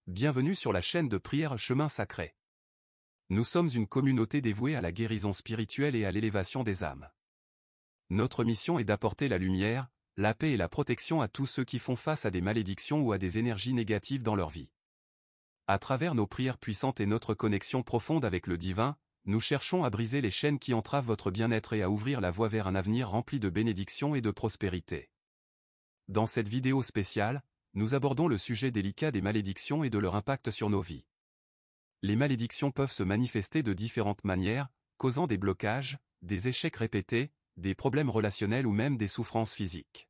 Bienvenue sur la chaîne de prière Chemin Sacré. Nous sommes une communauté dévouée à la guérison spirituelle et à l'élévation des âmes. Notre mission est d'apporter la lumière, la paix et la protection à tous ceux qui font face à des malédictions ou à des énergies négatives dans leur vie. À travers nos prières puissantes et notre connexion profonde avec le divin, nous cherchons à briser les chaînes qui entravent votre bien-être et à ouvrir la voie vers un avenir rempli de bénédictions et de prospérité. Dans cette vidéo spéciale, nous abordons le sujet délicat des malédictions et de leur impact sur nos vies. Les malédictions peuvent se manifester de différentes manières, causant des blocages, des échecs répétés, des problèmes relationnels ou même des souffrances physiques.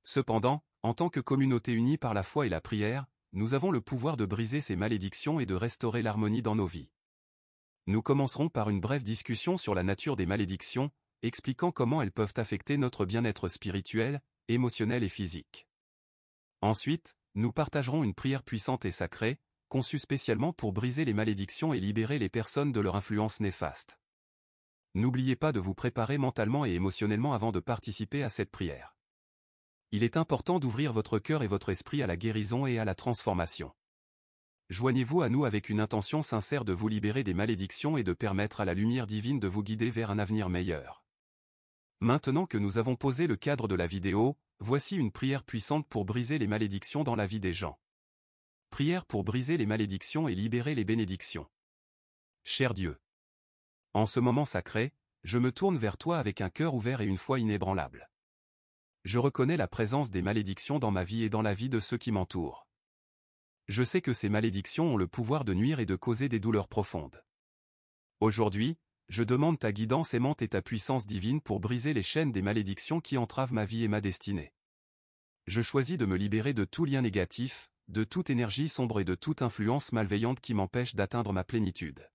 Cependant, en tant que communauté unie par la foi et la prière, nous avons le pouvoir de briser ces malédictions et de restaurer l'harmonie dans nos vies. Nous commencerons par une brève discussion sur la nature des malédictions, expliquant comment elles peuvent affecter notre bien-être spirituel, émotionnel et physique. Ensuite, nous partagerons une prière puissante et sacrée, conçue spécialement pour briser les malédictions et libérer les personnes de leur influence néfaste. N'oubliez pas de vous préparer mentalement et émotionnellement avant de participer à cette prière. Il est important d'ouvrir votre cœur et votre esprit à la guérison et à la transformation. Joignez-vous à nous avec une intention sincère de vous libérer des malédictions et de permettre à la lumière divine de vous guider vers un avenir meilleur. Maintenant que nous avons posé le cadre de la vidéo, voici une prière puissante pour briser les malédictions dans la vie des gens. Prière pour briser les malédictions et libérer les bénédictions. Cher Dieu, en ce moment sacré, je me tourne vers toi avec un cœur ouvert et une foi inébranlable. Je reconnais la présence des malédictions dans ma vie et dans la vie de ceux qui m'entourent. Je sais que ces malédictions ont le pouvoir de nuire et de causer des douleurs profondes. Aujourd'hui, je demande ta guidance aimante et ta puissance divine pour briser les chaînes des malédictions qui entravent ma vie et ma destinée. Je choisis de me libérer de tout lien négatif, de toute énergie sombre et de toute influence malveillante qui m'empêche d'atteindre ma plénitude.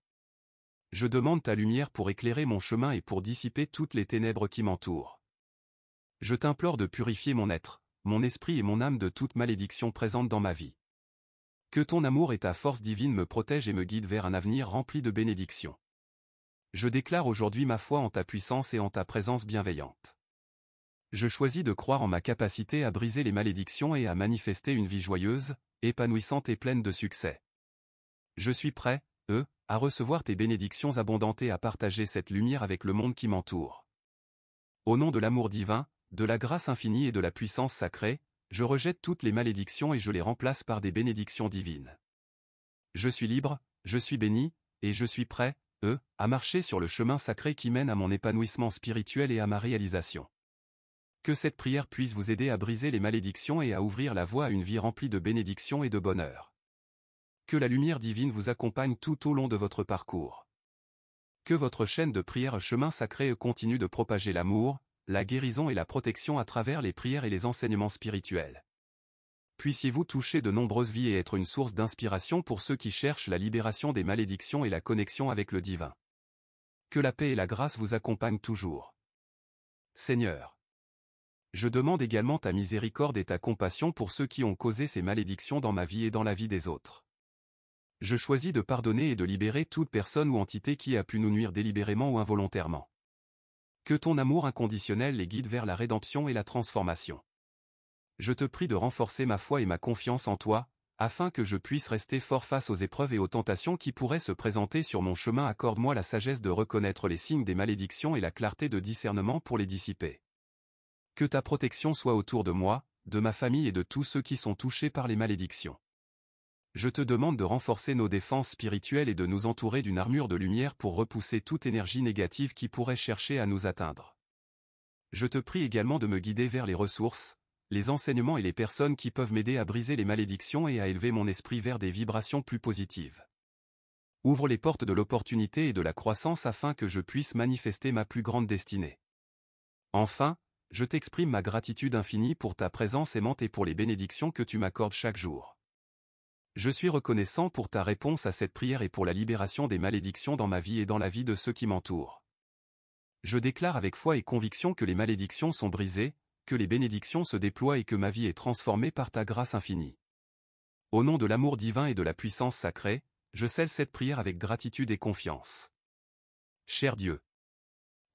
Je demande ta lumière pour éclairer mon chemin et pour dissiper toutes les ténèbres qui m'entourent. Je t'implore de purifier mon être, mon esprit et mon âme de toute malédiction présente dans ma vie. Que ton amour et ta force divine me protègent et me guident vers un avenir rempli de bénédictions. Je déclare aujourd'hui ma foi en ta puissance et en ta présence bienveillante. Je choisis de croire en ma capacité à briser les malédictions et à manifester une vie joyeuse, épanouissante et pleine de succès. Je suis prêt, à recevoir tes bénédictions abondantes et à partager cette lumière avec le monde qui m'entoure. Au nom de l'amour divin, de la grâce infinie et de la puissance sacrée, je rejette toutes les malédictions et je les remplace par des bénédictions divines. Je suis libre, je suis béni, et je suis prêt, à marcher sur le chemin sacré qui mène à mon épanouissement spirituel et à ma réalisation. Que cette prière puisse vous aider à briser les malédictions et à ouvrir la voie à une vie remplie de bénédictions et de bonheur. Que la lumière divine vous accompagne tout au long de votre parcours. Que votre chaîne de prière Chemin Sacré continue de propager l'amour, la guérison et la protection à travers les prières et les enseignements spirituels. Puissiez-vous toucher de nombreuses vies et être une source d'inspiration pour ceux qui cherchent la libération des malédictions et la connexion avec le divin. Que la paix et la grâce vous accompagnent toujours. Seigneur, je demande également ta miséricorde et ta compassion pour ceux qui ont causé ces malédictions dans ma vie et dans la vie des autres. Je choisis de pardonner et de libérer toute personne ou entité qui a pu nous nuire délibérément ou involontairement. Que ton amour inconditionnel les guide vers la rédemption et la transformation. Je te prie de renforcer ma foi et ma confiance en toi, afin que je puisse rester fort face aux épreuves et aux tentations qui pourraient se présenter sur mon chemin. Accorde-moi la sagesse de reconnaître les signes des malédictions et la clarté de discernement pour les dissiper. Que ta protection soit autour de moi, de ma famille et de tous ceux qui sont touchés par les malédictions. Je te demande de renforcer nos défenses spirituelles et de nous entourer d'une armure de lumière pour repousser toute énergie négative qui pourrait chercher à nous atteindre. Je te prie également de me guider vers les ressources, les enseignements et les personnes qui peuvent m'aider à briser les malédictions et à élever mon esprit vers des vibrations plus positives. Ouvre les portes de l'opportunité et de la croissance afin que je puisse manifester ma plus grande destinée. Enfin, je t'exprime ma gratitude infinie pour ta présence aimante et pour les bénédictions que tu m'accordes chaque jour. Je suis reconnaissant pour ta réponse à cette prière et pour la libération des malédictions dans ma vie et dans la vie de ceux qui m'entourent. Je déclare avec foi et conviction que les malédictions sont brisées, que les bénédictions se déploient et que ma vie est transformée par ta grâce infinie. Au nom de l'amour divin et de la puissance sacrée, je scelle cette prière avec gratitude et confiance. Cher Dieu,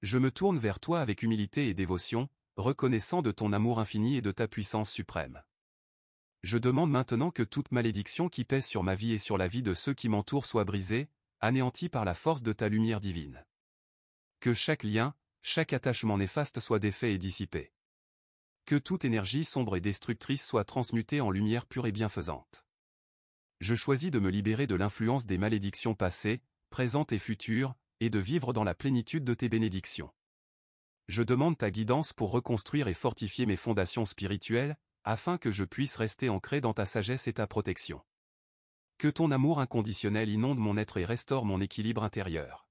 je me tourne vers toi avec humilité et dévotion, reconnaissant de ton amour infini et de ta puissance suprême. Je demande maintenant que toute malédiction qui pèse sur ma vie et sur la vie de ceux qui m'entourent soit brisée, anéantie par la force de ta lumière divine. Que chaque lien, chaque attachement néfaste soit défait et dissipé. Que toute énergie sombre et destructrice soit transmutée en lumière pure et bienfaisante. Je choisis de me libérer de l'influence des malédictions passées, présentes et futures, et de vivre dans la plénitude de tes bénédictions. Je demande ta guidance pour reconstruire et fortifier mes fondations spirituelles, afin que je puisse rester ancré dans ta sagesse et ta protection. Que ton amour inconditionnel inonde mon être et restaure mon équilibre intérieur.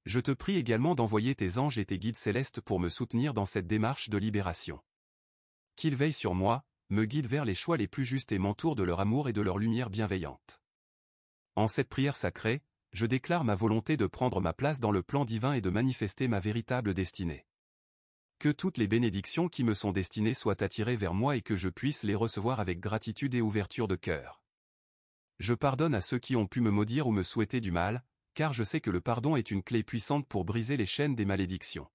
Je te prie également d'envoyer tes anges et tes guides célestes pour me soutenir dans cette démarche de libération. Qu'ils veillent sur moi, me guident vers les choix les plus justes et m'entourent de leur amour et de leur lumière bienveillante. En cette prière sacrée, je déclare ma volonté de prendre ma place dans le plan divin et de manifester ma véritable destinée. Que toutes les bénédictions qui me sont destinées soient attirées vers moi et que je puisse les recevoir avec gratitude et ouverture de cœur. Je pardonne à ceux qui ont pu me maudire ou me souhaiter du mal, car je sais que le pardon est une clé puissante pour briser les chaînes des malédictions.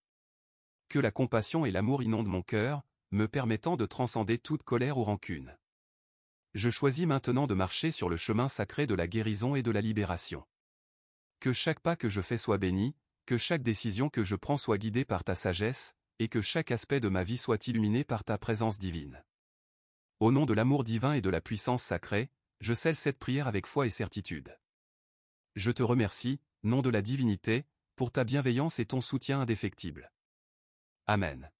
Que la compassion et l'amour inondent mon cœur, me permettant de transcender toute colère ou rancune. Je choisis maintenant de marcher sur le chemin sacré de la guérison et de la libération. Que chaque pas que je fais soit béni, que chaque décision que je prends soit guidée par ta sagesse, et que chaque aspect de ma vie soit illuminé par ta présence divine. Au nom de l'amour divin et de la puissance sacrée, je scelle cette prière avec foi et certitude. Je te remercie, nom de la divinité, pour ta bienveillance et ton soutien indéfectible. Amen.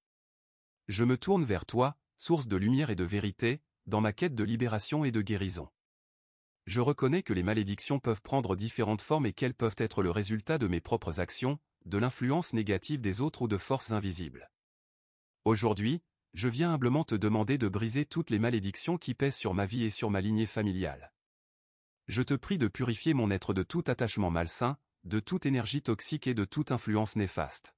Je me tourne vers toi, source de lumière et de vérité, dans ma quête de libération et de guérison. Je reconnais que les malédictions peuvent prendre différentes formes et qu'elles peuvent être le résultat de mes propres actions, de l'influence négative des autres ou de forces invisibles. Aujourd'hui, je viens humblement te demander de briser toutes les malédictions qui pèsent sur ma vie et sur ma lignée familiale. Je te prie de purifier mon être de tout attachement malsain, de toute énergie toxique et de toute influence néfaste.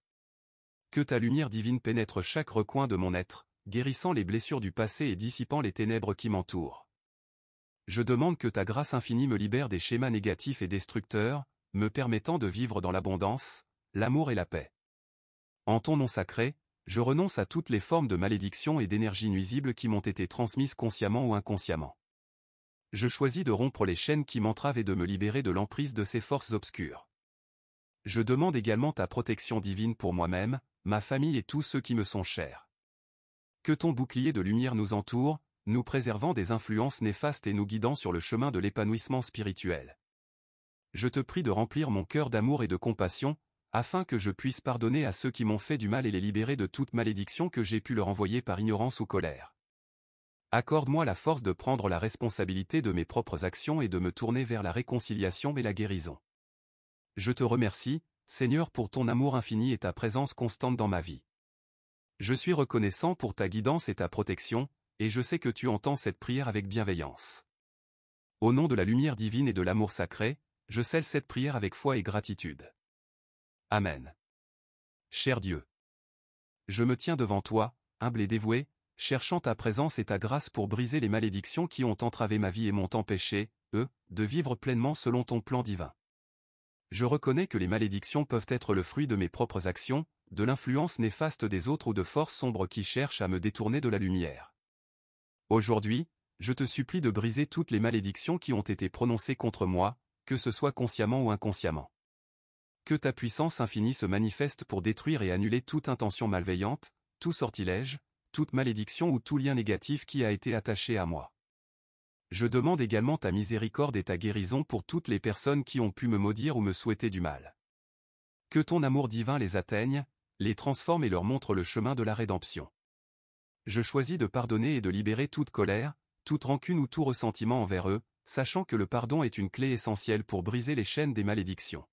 Que ta lumière divine pénètre chaque recoin de mon être, guérissant les blessures du passé et dissipant les ténèbres qui m'entourent. Je demande que ta grâce infinie me libère des schémas négatifs et destructeurs, me permettant de vivre dans l'abondance, l'amour et la paix. En ton nom sacré, je renonce à toutes les formes de malédiction et d'énergie nuisible qui m'ont été transmises consciemment ou inconsciemment. Je choisis de rompre les chaînes qui m'entravent et de me libérer de l'emprise de ces forces obscures. Je demande également ta protection divine pour moi-même, ma famille et tous ceux qui me sont chers. Que ton bouclier de lumière nous entoure, nous préservant des influences néfastes et nous guidant sur le chemin de l'épanouissement spirituel. Je te prie de remplir mon cœur d'amour et de compassion, afin que je puisse pardonner à ceux qui m'ont fait du mal et les libérer de toute malédiction que j'ai pu leur envoyer par ignorance ou colère. Accorde-moi la force de prendre la responsabilité de mes propres actions et de me tourner vers la réconciliation et la guérison. Je te remercie, Seigneur, pour ton amour infini et ta présence constante dans ma vie. Je suis reconnaissant pour ta guidance et ta protection, et je sais que tu entends cette prière avec bienveillance. Au nom de la lumière divine et de l'amour sacré, je scelle cette prière avec foi et gratitude. Amen. Cher Dieu, je me tiens devant toi, humble et dévoué, cherchant ta présence et ta grâce pour briser les malédictions qui ont entravé ma vie et m'ont empêché, de vivre pleinement selon ton plan divin. Je reconnais que les malédictions peuvent être le fruit de mes propres actions, de l'influence néfaste des autres ou de forces sombres qui cherchent à me détourner de la lumière. Aujourd'hui, je te supplie de briser toutes les malédictions qui ont été prononcées contre moi, que ce soit consciemment ou inconsciemment. Que ta puissance infinie se manifeste pour détruire et annuler toute intention malveillante, tout sortilège, toute malédiction ou tout lien négatif qui a été attaché à moi. Je demande également ta miséricorde et ta guérison pour toutes les personnes qui ont pu me maudire ou me souhaiter du mal. Que ton amour divin les atteigne, les transforme et leur montre le chemin de la rédemption. Je choisis de pardonner et de libérer toute colère, toute rancune ou tout ressentiment envers eux, sachant que le pardon est une clé essentielle pour briser les chaînes des malédictions.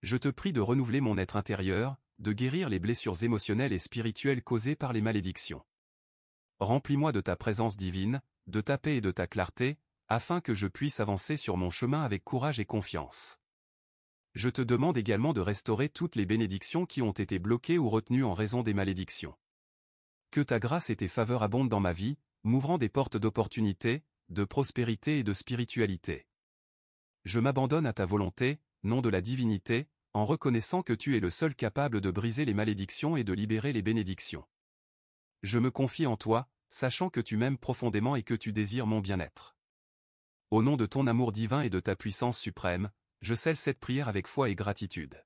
Je te prie de renouveler mon être intérieur, de guérir les blessures émotionnelles et spirituelles causées par les malédictions. Remplis-moi de ta présence divine, de ta paix et de ta clarté, afin que je puisse avancer sur mon chemin avec courage et confiance. Je te demande également de restaurer toutes les bénédictions qui ont été bloquées ou retenues en raison des malédictions. Que ta grâce et tes faveurs abondent dans ma vie, m'ouvrant des portes d'opportunité, de prospérité et de spiritualité. Je m'abandonne à ta volonté, nom de la divinité, en reconnaissant que tu es le seul capable de briser les malédictions et de libérer les bénédictions. Je me confie en toi, sachant que tu m'aimes profondément et que tu désires mon bien-être. Au nom de ton amour divin et de ta puissance suprême, je scelle cette prière avec foi et gratitude.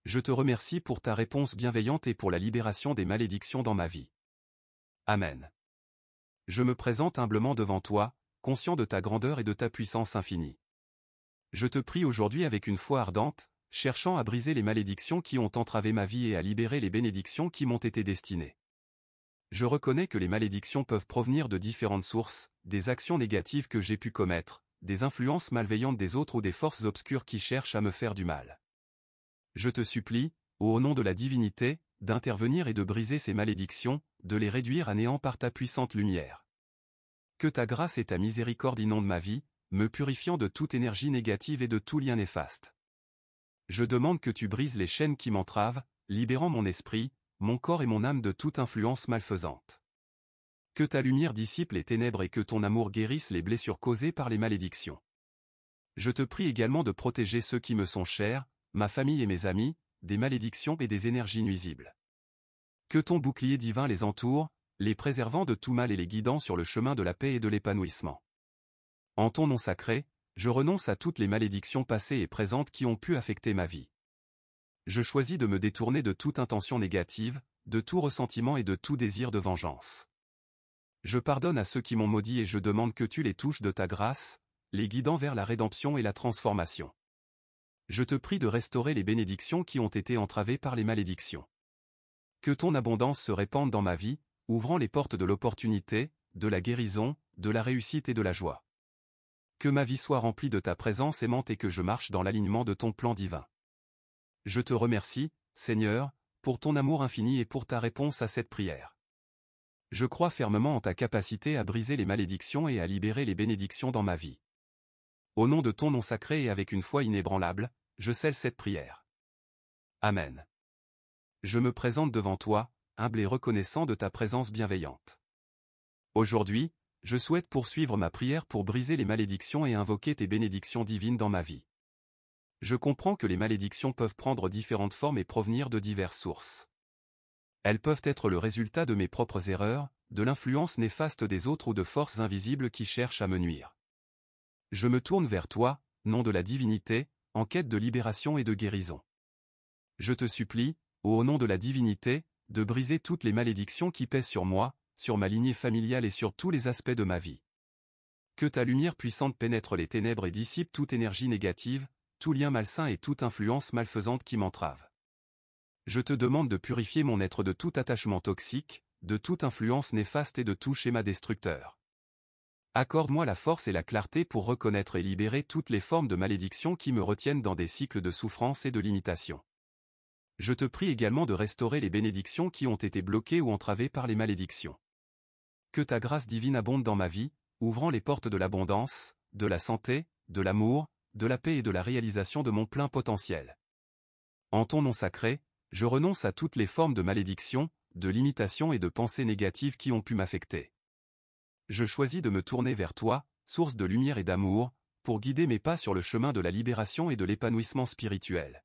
Je te remercie pour ta réponse bienveillante et pour la libération des malédictions dans ma vie. Amen. Je me présente humblement devant toi, conscient de ta grandeur et de ta puissance infinie. Je te prie aujourd'hui avec une foi ardente, cherchant à briser les malédictions qui ont entravé ma vie et à libérer les bénédictions qui m'ont été destinées. Je reconnais que les malédictions peuvent provenir de différentes sources, des actions négatives que j'ai pu commettre, des influences malveillantes des autres ou des forces obscures qui cherchent à me faire du mal. Je te supplie, au nom de la divinité, d'intervenir et de briser ces malédictions, de les réduire à néant par ta puissante lumière. Que ta grâce et ta miséricorde inondent ma vie, me purifiant de toute énergie négative et de tout lien néfaste. Je demande que tu brises les chaînes qui m'entravent, libérant mon esprit, mon corps et mon âme de toute influence malfaisante. Que ta lumière dissipe les ténèbres et que ton amour guérisse les blessures causées par les malédictions. Je te prie également de protéger ceux qui me sont chers, ma famille et mes amis, des malédictions et des énergies nuisibles. Que ton bouclier divin les entoure, les préservant de tout mal et les guidant sur le chemin de la paix et de l'épanouissement. En ton nom sacré, je renonce à toutes les malédictions passées et présentes qui ont pu affecter ma vie. Je choisis de me détourner de toute intention négative, de tout ressentiment et de tout désir de vengeance. Je pardonne à ceux qui m'ont maudit et je demande que tu les touches de ta grâce, les guidant vers la rédemption et la transformation. Je te prie de restaurer les bénédictions qui ont été entravées par les malédictions. Que ton abondance se répande dans ma vie, ouvrant les portes de l'opportunité, de la guérison, de la réussite et de la joie. Que ma vie soit remplie de ta présence aimante et que je marche dans l'alignement de ton plan divin. Je te remercie, Seigneur, pour ton amour infini et pour ta réponse à cette prière. Je crois fermement en ta capacité à briser les malédictions et à libérer les bénédictions dans ma vie. Au nom de ton nom sacré et avec une foi inébranlable, je scelle cette prière. Amen. Je me présente devant toi, humble et reconnaissant de ta présence bienveillante. Aujourd'hui, je souhaite poursuivre ma prière pour briser les malédictions et invoquer tes bénédictions divines dans ma vie. Je comprends que les malédictions peuvent prendre différentes formes et provenir de diverses sources. Elles peuvent être le résultat de mes propres erreurs, de l'influence néfaste des autres ou de forces invisibles qui cherchent à me nuire. Je me tourne vers toi, nom de la divinité, en quête de libération et de guérison. Je te supplie, au nom de la divinité, de briser toutes les malédictions qui pèsent sur moi, sur ma lignée familiale et sur tous les aspects de ma vie. Que ta lumière puissante pénètre les ténèbres et dissipe toute énergie négative, tout lien malsain et toute influence malfaisante qui m'entrave. Je te demande de purifier mon être de tout attachement toxique, de toute influence néfaste et de tout schéma destructeur. Accorde-moi la force et la clarté pour reconnaître et libérer toutes les formes de malédiction qui me retiennent dans des cycles de souffrance et de limitation. Je te prie également de restaurer les bénédictions qui ont été bloquées ou entravées par les malédictions. Que ta grâce divine abonde dans ma vie, ouvrant les portes de l'abondance, de la santé, de l'amour, de la paix et de la réalisation de mon plein potentiel. En ton nom sacré, je renonce à toutes les formes de malédiction, de limitation et de pensées négatives qui ont pu m'affecter. Je choisis de me tourner vers toi, source de lumière et d'amour, pour guider mes pas sur le chemin de la libération et de l'épanouissement spirituel.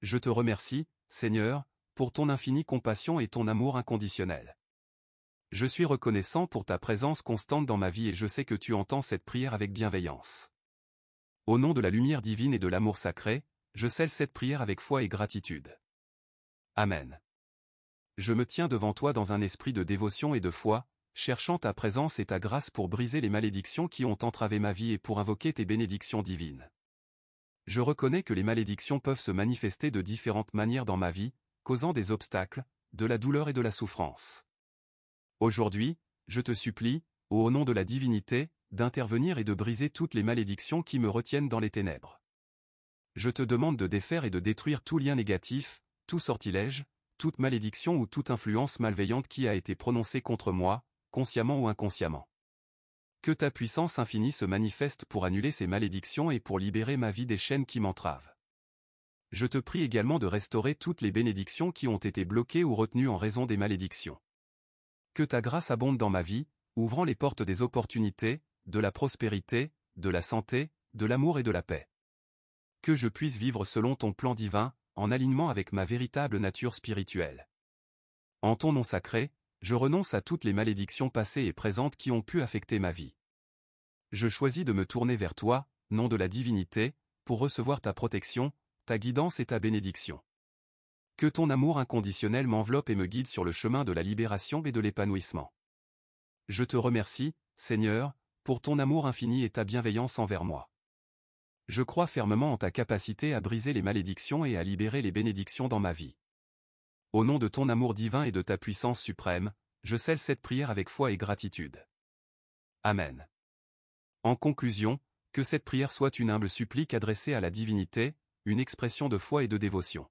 Je te remercie, Seigneur, pour ton infinie compassion et ton amour inconditionnel. Je suis reconnaissant pour ta présence constante dans ma vie et je sais que tu entends cette prière avec bienveillance. Au nom de la lumière divine et de l'amour sacré, je scelle cette prière avec foi et gratitude. Amen. Je me tiens devant toi dans un esprit de dévotion et de foi, cherchant ta présence et ta grâce pour briser les malédictions qui ont entravé ma vie et pour invoquer tes bénédictions divines. Je reconnais que les malédictions peuvent se manifester de différentes manières dans ma vie, causant des obstacles, de la douleur et de la souffrance. Aujourd'hui, je te supplie, au nom de la divinité, d'intervenir et de briser toutes les malédictions qui me retiennent dans les ténèbres. Je te demande de défaire et de détruire tout lien négatif, tout sortilège, toute malédiction ou toute influence malveillante qui a été prononcée contre moi, consciemment ou inconsciemment. Que ta puissance infinie se manifeste pour annuler ces malédictions et pour libérer ma vie des chaînes qui m'entravent. Je te prie également de restaurer toutes les bénédictions qui ont été bloquées ou retenues en raison des malédictions. Que ta grâce abonde dans ma vie, ouvrant les portes des opportunités, de la prospérité, de la santé, de l'amour et de la paix. Que je puisse vivre selon ton plan divin, en alignement avec ma véritable nature spirituelle. En ton nom sacré, Je renonce à toutes les malédictions passées et présentes qui ont pu affecter ma vie. Je choisis de me tourner vers toi, nom de la divinité, pour recevoir ta protection, ta guidance et ta bénédiction. Que ton amour inconditionnel m'enveloppe et me guide sur le chemin de la libération et de l'épanouissement. Je te remercie, Seigneur, pour ton amour infini et ta bienveillance envers moi. Je crois fermement en ta capacité à briser les malédictions et à libérer les bénédictions dans ma vie. Au nom de ton amour divin et de ta puissance suprême, je scelle cette prière avec foi et gratitude. Amen. En conclusion, que cette prière soit une humble supplique adressée à la divinité, une expression de foi et de dévotion.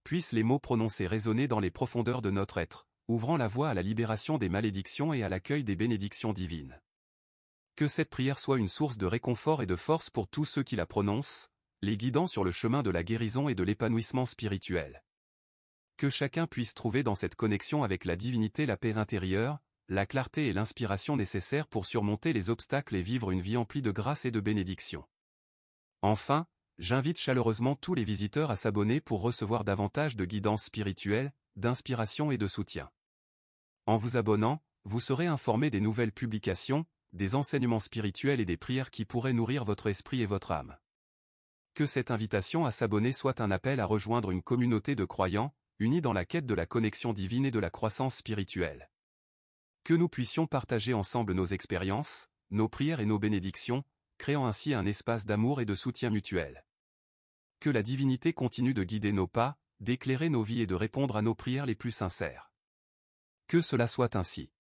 Puissent les mots prononcés résonner dans les profondeurs de notre être, ouvrant la voie à la libération des malédictions et à l'accueil des bénédictions divines. Que cette prière soit une source de réconfort et de force pour tous ceux qui la prononcent, les guidant sur le chemin de la guérison et de l'épanouissement spirituel. Que chacun puisse trouver dans cette connexion avec la divinité la paix intérieure, la clarté et l'inspiration nécessaires pour surmonter les obstacles et vivre une vie emplie de grâce et de bénédiction. Enfin, j'invite chaleureusement tous les visiteurs à s'abonner pour recevoir davantage de guidance spirituelle, d'inspiration et de soutien. En vous abonnant, vous serez informé des nouvelles publications, des enseignements spirituels et des prières qui pourraient nourrir votre esprit et votre âme. Que cette invitation à s'abonner soit un appel à rejoindre une communauté de croyants, unis dans la quête de la connexion divine et de la croissance spirituelle. Que nous puissions partager ensemble nos expériences, nos prières et nos bénédictions, créant ainsi un espace d'amour et de soutien mutuel. Que la divinité continue de guider nos pas, d'éclairer nos vies et de répondre à nos prières les plus sincères. Que cela soit ainsi.